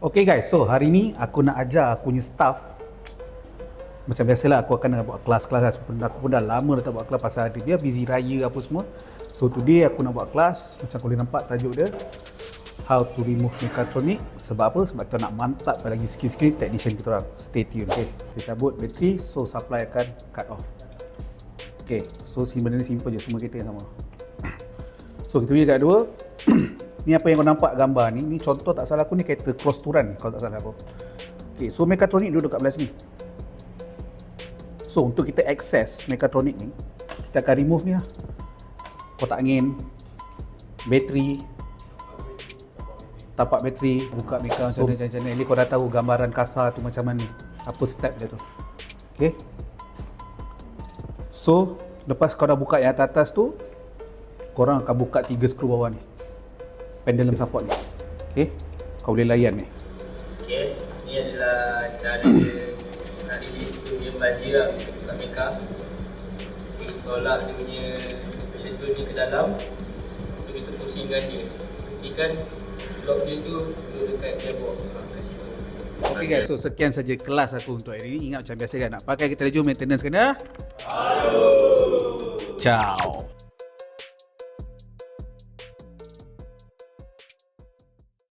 Okay guys, so hari ni aku nak ajar aku punya staff. Macam biasalah aku akan buat kelas-kelas lah. Aku pun dah lama dah tak buat kelas pasal dia busy raya apa semua. So today aku nak buat kelas. Macam boleh nampak tajuk dia, How to remove mechatronic. Sebab apa? Sebab kita nak mantap lagi skill-skill technician kita orang. Stay tune, okay. Kita cabut bateri, so supply akan cut off. Okay, so benda ni simple je, semua kita yang sama. So kita pergi kat dua. Ni apa yang kau nampak gambar ni contoh tak salah aku ni kereta cross touran ni kalau tak salah aku. Okay, so mechatronic duduk kat belah sini. So untuk kita access mechatronic ni, kita akan remove ni lah. Kotak angin, bateri, tapak bateri, buka meka macam mana. Ni kau dah tahu gambaran kasar tu macam mana, apa step dia tu. Okay. So lepas kau dah buka yang atas tu, korang akan buka 3 skru bawah ni, pendulum support ni. Okay, kau boleh layan ni. Okay, ni adalah cara dia nak release tu dia baju lah kat meka. Kita tolak dia punya special tool ni ke dalam untuk kita pusingkan dia. Pastikan lock dia tu duduk dekat gearbox kat situ. Okay guys, so sekian saja kelas aku untuk hari ini. Ingat macam biasa kan, nak pakai kita laju maintenance kena. Ciao.